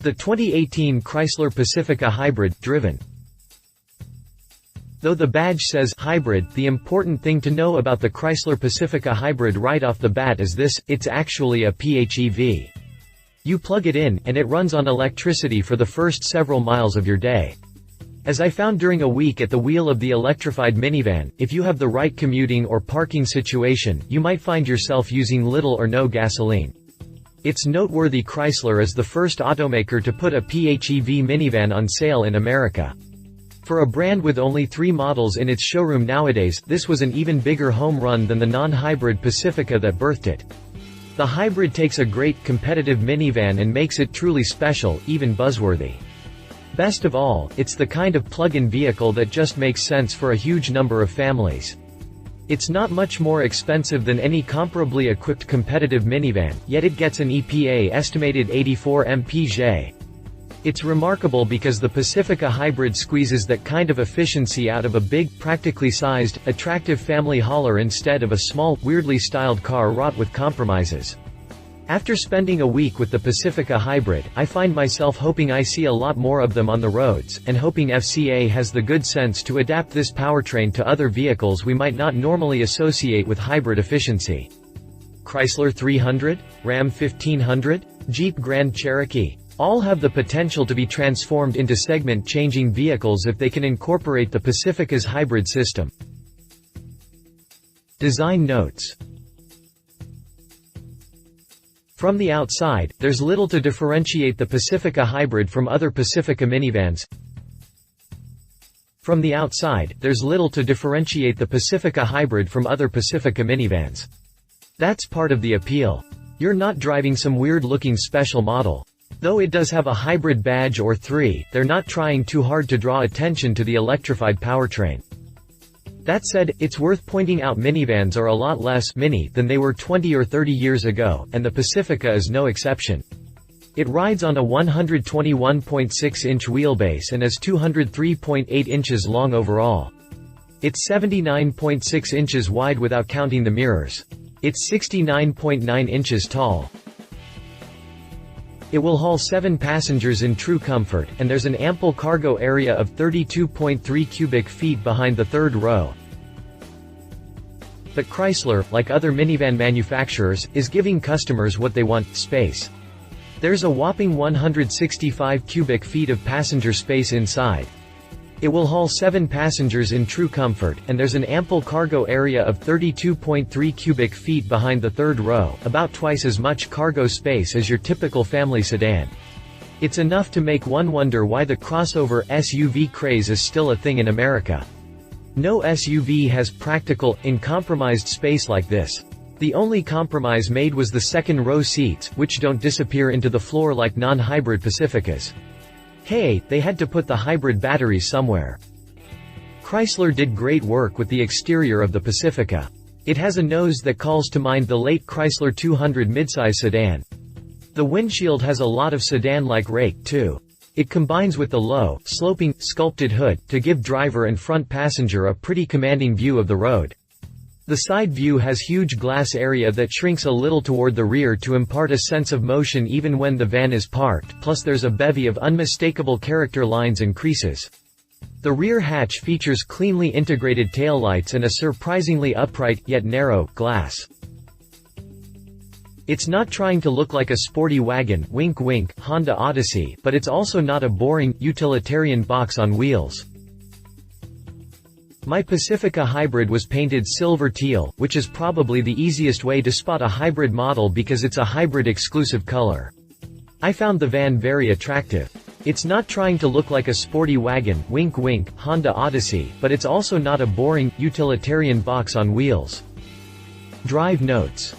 The 2018 Chrysler Pacifica Hybrid, driven. Though the badge says hybrid, the important thing to know about the Chrysler Pacifica Hybrid right off the bat is this: it's actually a PHEV. You plug it in, and it runs on electricity for the first several miles of your day. As I found during a week at the wheel of the electrified minivan, if you have the right commuting or parking situation, you might find yourself using little or no gasoline. It's noteworthy Chrysler is the first automaker to put a PHEV minivan on sale in America. For a brand with only 3 models in its showroom nowadays, this was an even bigger home run than the non-hybrid Pacifica that birthed it. The hybrid takes a great, competitive minivan and makes it truly special, even buzzworthy. Best of all, it's the kind of plug-in vehicle that just makes sense for a huge number of families. It's not much more expensive than any comparably equipped competitive minivan, yet it gets an EPA-estimated 84 MPGe. It's remarkable because the Pacifica Hybrid squeezes that kind of efficiency out of a big, practically sized, attractive family hauler instead of a small, weirdly styled car wrought with compromises. After spending a week with the Pacifica Hybrid, I find myself hoping I see a lot more of them on the roads, and hoping FCA has the good sense to adapt this powertrain to other vehicles we might not normally associate with hybrid efficiency. Chrysler 300, Ram 1500, Jeep Grand Cherokee. All have the potential to be transformed into segment-changing vehicles if they can incorporate the Pacifica's hybrid system. Design notes. From the outside, there's little to differentiate the Pacifica Hybrid from other Pacifica minivans. From the outside, there's little to differentiate the Pacifica Hybrid from other Pacifica minivans. That's part of the appeal. You're not driving some weird-looking special model. Though it does have a hybrid badge or 3, they're not trying too hard to draw attention to the electrified powertrain. That said, it's worth pointing out minivans are a lot less mini than they were 20 or 30 years ago, and the Pacifica is no exception. It rides on a 121.6-inch wheelbase and is 203.8 inches long overall. It's 79.6 inches wide without counting the mirrors. It's 69.9 inches tall. It will haul 7 passengers in true comfort, and there's an ample cargo area of 32.3 cubic feet behind the third row. But Chrysler, like other minivan manufacturers, is giving customers what they want: space. There's a whopping 165 cubic feet of passenger space inside. It will haul 7 passengers in true comfort, and there's an ample cargo area of 32.3 cubic feet behind the third row, about twice as much cargo space as your typical family sedan. It's enough to make one wonder why the crossover SUV craze is still a thing in America. No SUV has practical, uncompromised space like this. The only compromise made was the second-row seats, which don't disappear into the floor like non-hybrid Pacificas. Hey, they had to put the hybrid batteries somewhere. Chrysler did great work with the exterior of the Pacifica. It has a nose that calls to mind the late Chrysler 200 midsize sedan. The windshield has a lot of sedan-like rake, too. It combines with the low, sloping, sculpted hood, to give driver and front passenger a pretty commanding view of the road. The side view has huge glass area that shrinks a little toward the rear to impart a sense of motion even when the van is parked, plus there's a bevy of unmistakable character lines and creases. The rear hatch features cleanly integrated taillights and a surprisingly upright, yet narrow, glass. It's not trying to look like a sporty wagon, wink wink, Honda Odyssey, but it's also not a boring, utilitarian box on wheels. My Pacifica Hybrid was painted silver teal, which is probably the easiest way to spot a hybrid model because it's a hybrid exclusive color. I found the van very attractive. It's not trying to look like a sporty wagon, wink wink, Honda Odyssey, but it's also not a boring, utilitarian box on wheels. Drive notes.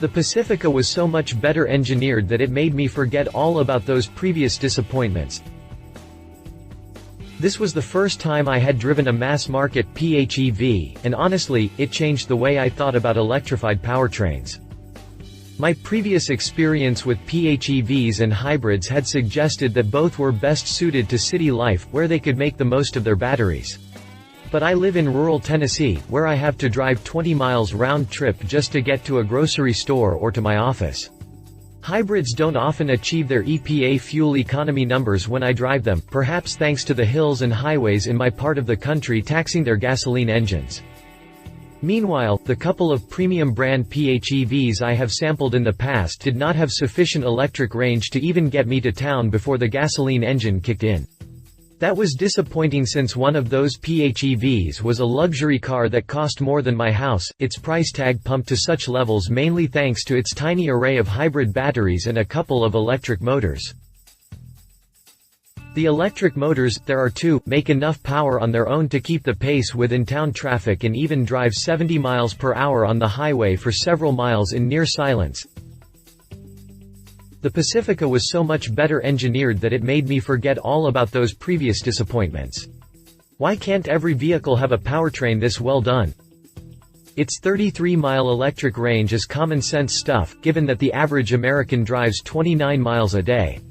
The Pacifica was so much better engineered that it made me forget all about those previous disappointments. This was the first time I had driven a mass-market PHEV, and honestly, it changed the way I thought about electrified powertrains. My previous experience with PHEVs and hybrids had suggested that both were best suited to city life, where they could make the most of their batteries. But I live in rural Tennessee, where I have to drive 20 miles round trip just to get to a grocery store or to my office. Hybrids don't often achieve their EPA fuel economy numbers when I drive them, perhaps thanks to the hills and highways in my part of the country taxing their gasoline engines. Meanwhile, the couple of premium brand PHEVs I have sampled in the past did not have sufficient electric range to even get me to town before the gasoline engine kicked in. That was disappointing since one of those PHEVs was a luxury car that cost more than my house, its price tag pumped to such levels mainly thanks to its tiny array of hybrid batteries and a couple of electric motors. The electric motors, there are two, make enough power on their own to keep the pace with in-town traffic and even drive 70 miles per hour on the highway for several miles in near silence. The Pacifica was so much better engineered that it made me forget all about those previous disappointments. Why can't every vehicle have a powertrain this well done? Its 33-mile electric range is common sense stuff, given that the average American drives 29 miles a day.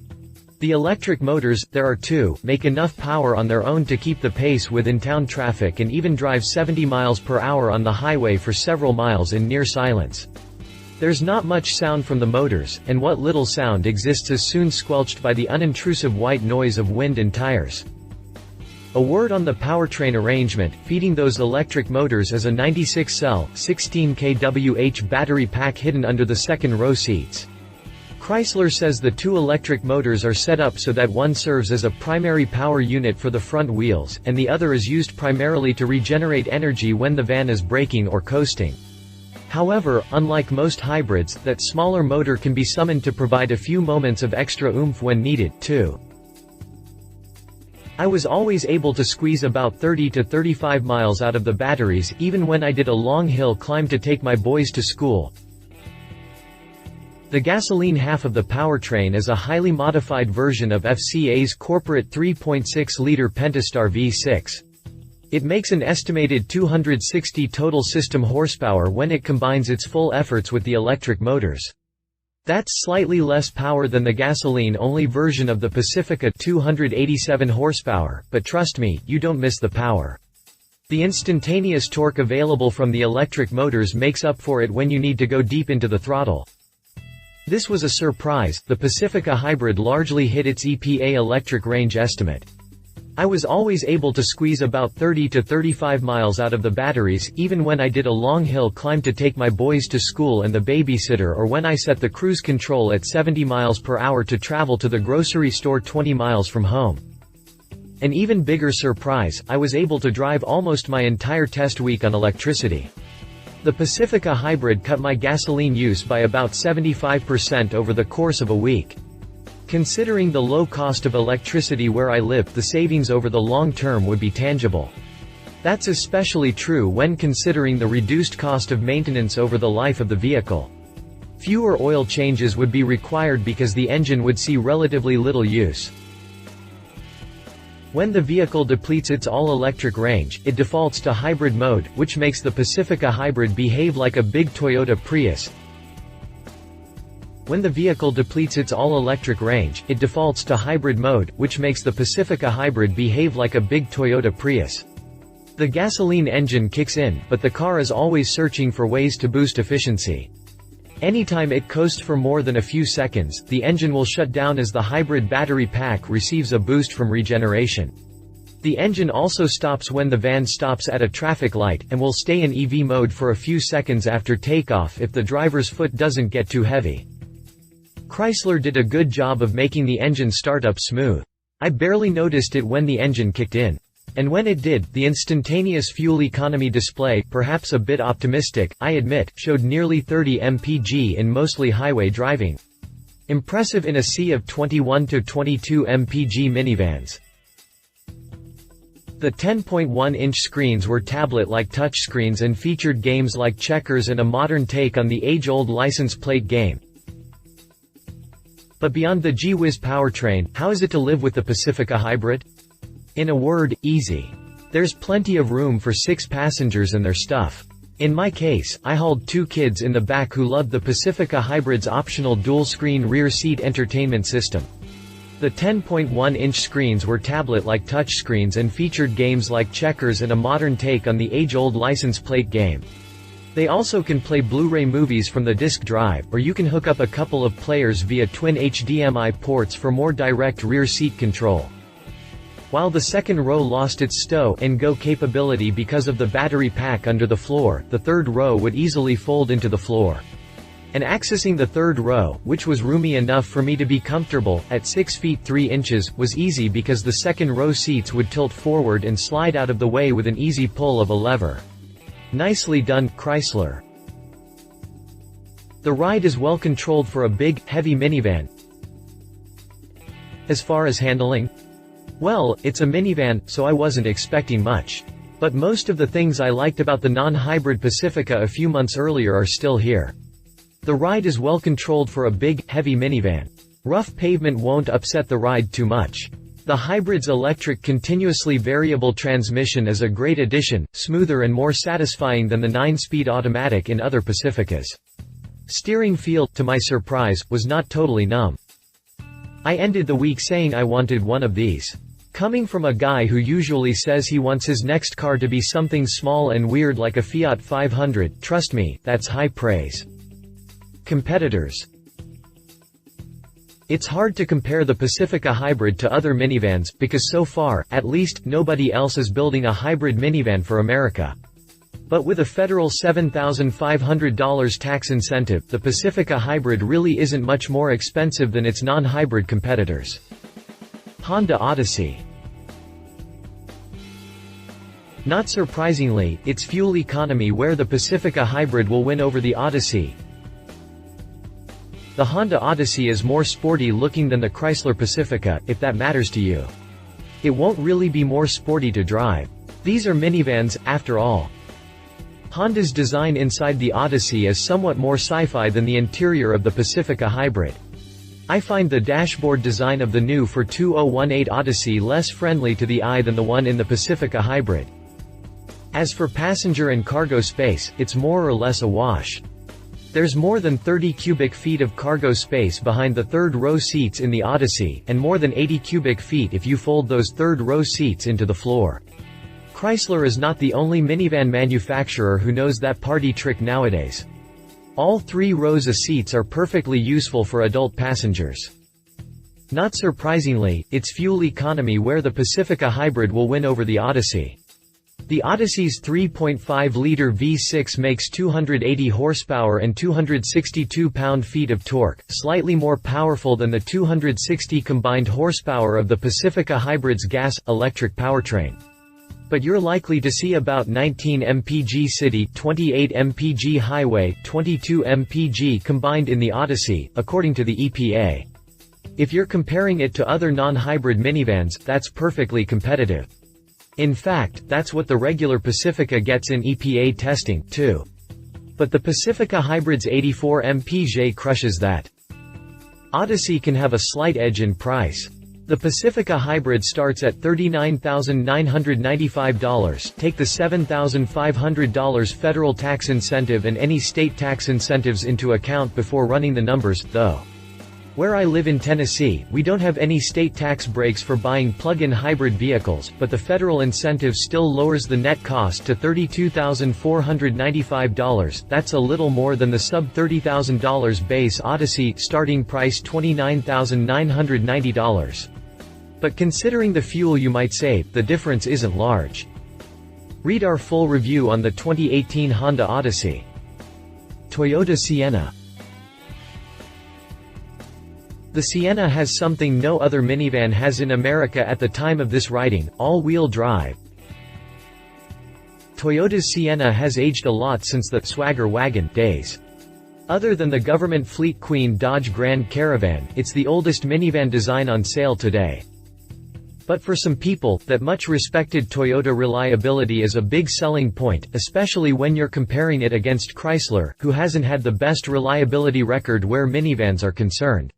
The electric motors, there are two, make enough power on their own to keep the pace with in-town traffic and even drive 70 miles per hour on the highway for several miles in near silence. There's not much sound from the motors, and what little sound exists is soon squelched by the unintrusive white noise of wind and tires. A word on the powertrain arrangement, feeding those electric motors is a 96-cell, 16 kWh battery pack hidden under the second row seats. Chrysler says the two electric motors are set up so that one serves as a primary power unit for the front wheels, and the other is used primarily to regenerate energy when the van is braking or coasting. However, unlike most hybrids, that smaller motor can be summoned to provide a few moments of extra oomph when needed, too. I was always able to squeeze about 30 to 35 miles out of the batteries, even when I did a long hill climb to take my boys to school. The gasoline half of the powertrain is a highly modified version of FCA's corporate 3.6-liter Pentastar V6. It makes an estimated 260 total system horsepower when it combines its full efforts with the electric motors. That's slightly less power than the gasoline-only version of the Pacifica, 287 horsepower, but trust me, you don't miss the power. The instantaneous torque available from the electric motors makes up for it when you need to go deep into the throttle. This was a surprise. The Pacifica Hybrid largely hit its EPA electric range estimate. I was always able to squeeze about 30 to 35 miles out of the batteries, even when I did a long hill climb to take my boys to school and the babysitter, or when I set the cruise control at 70 miles per hour to travel to the grocery store 20 miles from home. An even bigger surprise, I was able to drive almost my entire test week on electricity. The Pacifica Hybrid cut my gasoline use by about 75% over the course of a week. Considering the low cost of electricity where I live, the savings over the long term would be tangible. That's especially true when considering the reduced cost of maintenance over the life of the vehicle. Fewer oil changes would be required because the engine would see relatively little use. When the vehicle depletes its all-electric range, it defaults to hybrid mode, which makes the Pacifica Hybrid behave like a big Toyota Prius. When the vehicle depletes its all-electric range, it defaults to hybrid mode, which makes the Pacifica Hybrid behave like a big Toyota Prius. The gasoline engine kicks in, but the car is always searching for ways to boost efficiency. Anytime it coasts for more than a few seconds, the engine will shut down as the hybrid battery pack receives a boost from regeneration. The engine also stops when the van stops at a traffic light, and will stay in EV mode for a few seconds after takeoff if the driver's foot doesn't get too heavy. Chrysler did a good job of making the engine start up smooth. I barely noticed it when the engine kicked in. And when it did, the instantaneous fuel economy display, perhaps a bit optimistic, I admit, showed nearly 30 MPGe in mostly highway driving. Impressive in a sea of 21 to 22 MPGe minivans. The 10.1-inch screens were tablet-like touchscreens and featured games like checkers and a modern take on the age-old license plate game. But beyond the gee-whiz powertrain, how is it to live with the Pacifica Hybrid? In a word, easy. There's plenty of room for 6 passengers and their stuff. In my case, I hauled 2 kids in the back who loved the Pacifica Hybrid's optional dual-screen rear seat entertainment system. The 10.1-inch screens were tablet-like touchscreens and featured games like checkers and a modern take on the age-old license plate game. They also can play Blu-ray movies from the disc drive, or you can hook up a couple of players via twin HDMI ports for more direct rear seat control. While the second row lost its stow-and-go capability because of the battery pack under the floor, the third row would easily fold into the floor. And accessing the third row, which was roomy enough for me to be comfortable, at 6 feet 3 inches, was easy because the second row seats would tilt forward and slide out of the way with an easy pull of a lever. Nicely done, Chrysler. The ride is well controlled for a big, heavy minivan. As far as handling? Well, it's a minivan, so I wasn't expecting much. But most of the things I liked about the non-hybrid Pacifica a few months earlier are still here. The ride is well controlled for a big, heavy minivan. Rough pavement won't upset the ride too much. The hybrid's electric continuously variable transmission is a great addition, smoother and more satisfying than the 9-speed automatic in other Pacificas. Steering feel, to my surprise, was not totally numb. I ended the week saying I wanted one of these. Coming from a guy who usually says he wants his next car to be something small and weird like a Fiat 500, trust me, that's high praise. Competitors. It's hard to compare the Pacifica Hybrid to other minivans, because so far, at least, nobody else is building a hybrid minivan for America. But with a federal $7,500 tax incentive, the Pacifica Hybrid really isn't much more expensive than its non-hybrid competitors. Honda Odyssey. Not surprisingly, it's fuel economy where the Pacifica Hybrid will win over the Odyssey. The Honda Odyssey is more sporty looking than the Chrysler Pacifica, if that matters to you. It won't really be more sporty to drive. These are minivans, after all. Honda's design inside the Odyssey is somewhat more sci-fi than the interior of the Pacifica Hybrid. I find the dashboard design of the new 2018 Odyssey less friendly to the eye than the one in the Pacifica Hybrid. As for passenger and cargo space, it's more or less a wash. There's more than 30 cubic feet of cargo space behind the third-row seats in the Odyssey, and more than 80 cubic feet if you fold those third-row seats into the floor. Chrysler is not the only minivan manufacturer who knows that party trick nowadays. All 3 rows of seats are perfectly useful for adult passengers. Not surprisingly, it's fuel economy where the Pacifica Hybrid will win over the Odyssey. The Odyssey's 3.5-liter V6 makes 280 horsepower and 262 pound-feet of torque, slightly more powerful than the 260 combined horsepower of the Pacifica Hybrid's gas-electric powertrain. But you're likely to see about 19 MPGe city, 28 MPGe highway, 22 MPGe combined in the Odyssey, according to the EPA. If you're comparing it to other non-hybrid minivans, that's perfectly competitive. In fact, that's what the regular Pacifica gets in EPA testing, too. But the Pacifica Hybrid's 84 MPGe crushes that. Odyssey can have a slight edge in price. The Pacifica Hybrid starts at $39,995, take the $7,500 federal tax incentive and any state tax incentives into account before running the numbers, though. Where I live in Tennessee, we don't have any state tax breaks for buying plug-in hybrid vehicles, but the federal incentive still lowers the net cost to $32,495, that's a little more than the sub-$30,000 base Odyssey, starting price $29,990. But considering the fuel you might save, the difference isn't large. Read our full review on the 2018 Honda Odyssey. Toyota Sienna. The Sienna has something no other minivan has in America at the time of this writing: all-wheel drive. Toyota's Sienna has aged a lot since the swagger wagon days. Other than the government fleet queen Dodge Grand Caravan, it's the oldest minivan design on sale today. But for some people, that much respected Toyota reliability is a big selling point, especially when you're comparing it against Chrysler, who hasn't had the best reliability record where minivans are concerned.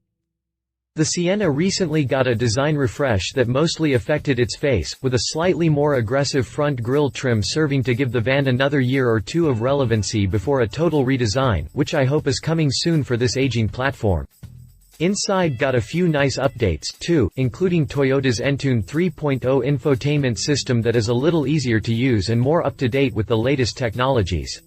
The Sienna recently got a design refresh that mostly affected its face, with a slightly more aggressive front grille trim serving to give the van another year or two of relevancy before a total redesign, which I hope is coming soon for this aging platform. Inside got a few nice updates, too, including Toyota's Entune 3.0 infotainment system that is a little easier to use and more up-to-date with the latest technologies.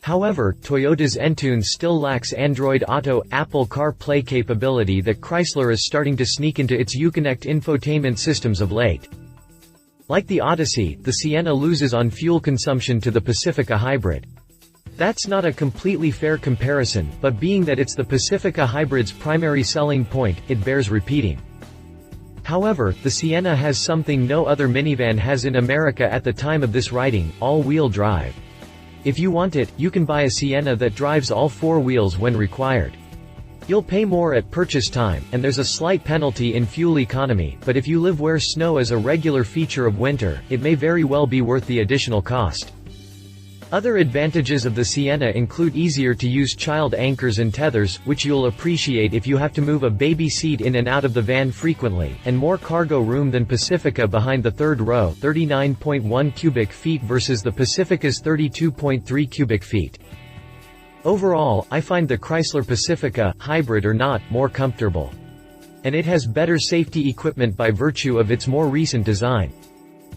However, Toyota's Entune still lacks Android Auto, Apple CarPlay capability that Chrysler is starting to sneak into its Uconnect infotainment systems of late. Like the Odyssey, the Sienna loses on fuel consumption to the Pacifica Hybrid. That's not a completely fair comparison, but being that it's the Pacifica Hybrid's primary selling point, it bears repeating. However, the Sienna has something no other minivan has in America at the time of this writing: all-wheel drive. If you want it, you can buy a Sienna that drives all four wheels when required. You'll pay more at purchase time, and there's a slight penalty in fuel economy, but if you live where snow is a regular feature of winter, it may very well be worth the additional cost. Other advantages of the Sienna include easier-to-use child anchors and tethers, which you'll appreciate if you have to move a baby seat in and out of the van frequently, and more cargo room than Pacifica behind the third row, 39.1 cubic feet versus the Pacifica's 32.3 cubic feet. Overall, I find the Chrysler Pacifica, hybrid or not, more comfortable. And it has better safety equipment by virtue of its more recent design.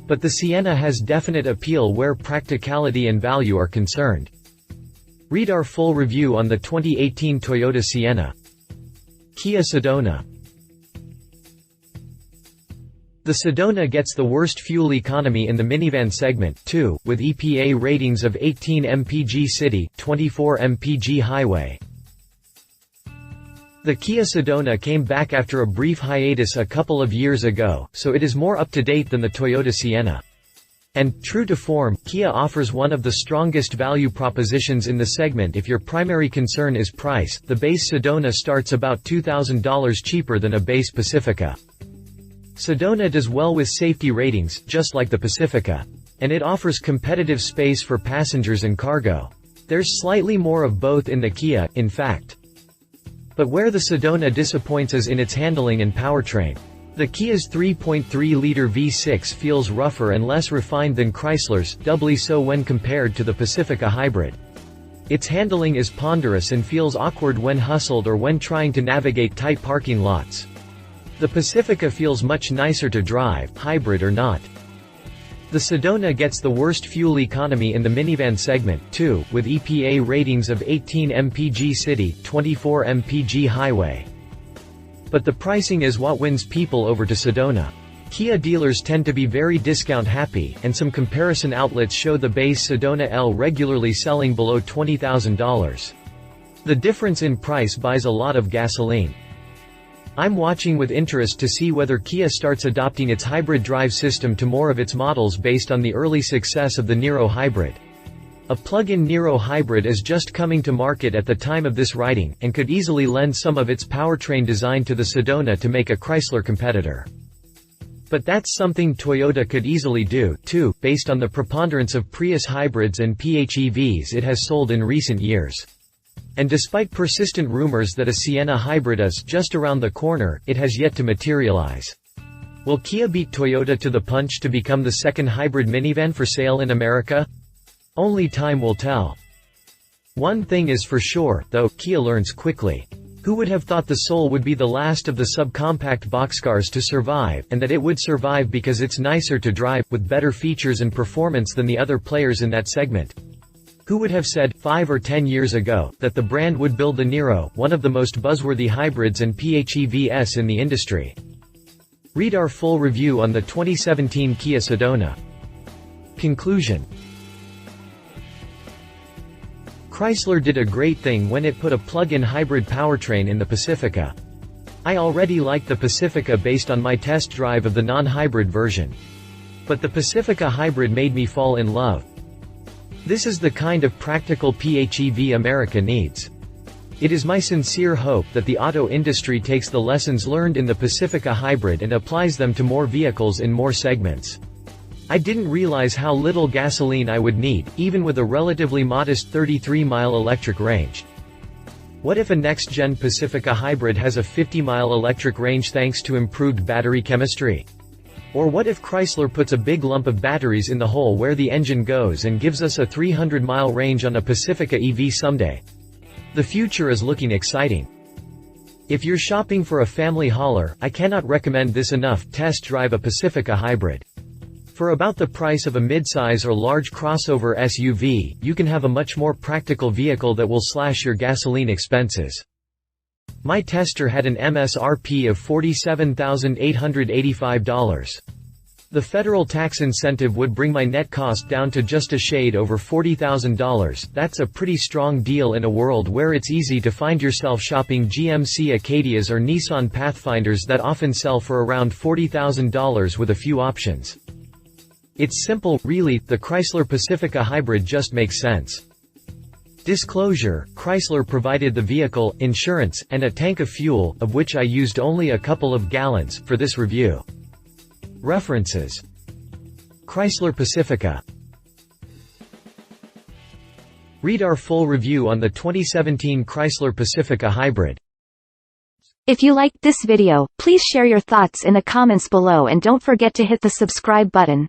But the Sienna has definite appeal where practicality and value are concerned. Read our full review on the 2018 Toyota Sienna. Kia Sedona. The Sedona gets the worst fuel economy in the minivan segment, too, with EPA ratings of 18 MPGe city, 24 MPGe highway. The Kia Sedona came back after a brief hiatus a couple of years ago, so it is more up-to-date than the Toyota Sienna. And, true to form, Kia offers one of the strongest value propositions in the segment. If your primary concern is price, the base Sedona starts about $2,000 cheaper than a base Pacifica. Sedona does well with safety ratings, just like the Pacifica. And it offers competitive space for passengers and cargo. There's slightly more of both in the Kia, in fact. But where the Sedona disappoints is in its handling and powertrain. The Kia's 3.3-liter V6 feels rougher and less refined than Chrysler's, doubly so when compared to the Pacifica Hybrid. Its handling is ponderous and feels awkward when hustled or when trying to navigate tight parking lots. The Pacifica feels much nicer to drive, hybrid or not. The Sedona gets the worst fuel economy in the minivan segment, too, with EPA ratings of 18 MPGe city, 24 MPGe highway. But the pricing is what wins people over to Sedona. Kia dealers tend to be very discount happy, and some comparison outlets show the base Sedona L regularly selling below $20,000. The difference in price buys a lot of gasoline. I'm watching with interest to see whether Kia starts adopting its hybrid drive system to more of its models based on the early success of the Niro Hybrid. A plug-in Niro Hybrid is just coming to market at the time of this writing, and could easily lend some of its powertrain design to the Sedona to make a Chrysler competitor. But that's something Toyota could easily do, too, based on the preponderance of Prius hybrids and PHEVs it has sold in recent years. And despite persistent rumors that a Sienna hybrid is just around the corner, it has yet to materialize. Will Kia beat Toyota to the punch to become the second hybrid minivan for sale in America? Only time will tell. One thing is for sure, though, Kia learns quickly. Who would have thought the Soul would be the last of the subcompact boxcars to survive, and that it would survive because it's nicer to drive, with better features and performance than the other players in that segment? Who would have said, 5 or 10 years ago, that the brand would build the Niro, one of the most buzzworthy hybrids and PHEVs in the industry? Read our full review on the 2017 Kia Sedona. Conclusion. Chrysler did a great thing when it put a plug-in hybrid powertrain in the Pacifica. I already liked the Pacifica based on my test drive of the non-hybrid version. But the Pacifica Hybrid made me fall in love. This is the kind of practical PHEV America needs. It is my sincere hope that the auto industry takes the lessons learned in the Pacifica Hybrid and applies them to more vehicles in more segments. I didn't realize how little gasoline I would need, even with a relatively modest 33-mile electric range. What if a next-gen Pacifica Hybrid has a 50-mile electric range thanks to improved battery chemistry? Or what if Chrysler puts a big lump of batteries in the hole where the engine goes and gives us a 300-mile range on a Pacifica EV someday? The future is looking exciting. If you're shopping for a family hauler, I cannot recommend this enough: test drive a Pacifica Hybrid. For about the price of a midsize or large crossover SUV, you can have a much more practical vehicle that will slash your gasoline expenses. My tester had an MSRP of $47,885. The federal tax incentive would bring my net cost down to just a shade over $40,000. That's a pretty strong deal in a world where it's easy to find yourself shopping GMC Acadias or Nissan Pathfinders that often sell for around $40,000 with a few options. It's simple, really. The Chrysler Pacifica Hybrid just makes sense. Disclosure: Chrysler provided the vehicle, insurance, and a tank of fuel, of which I used only a couple of gallons, for this review. References: Chrysler Pacifica. Read our full review on the 2017 Chrysler Pacifica Hybrid. If you liked this video, please share your thoughts in the comments below and don't forget to hit the subscribe button.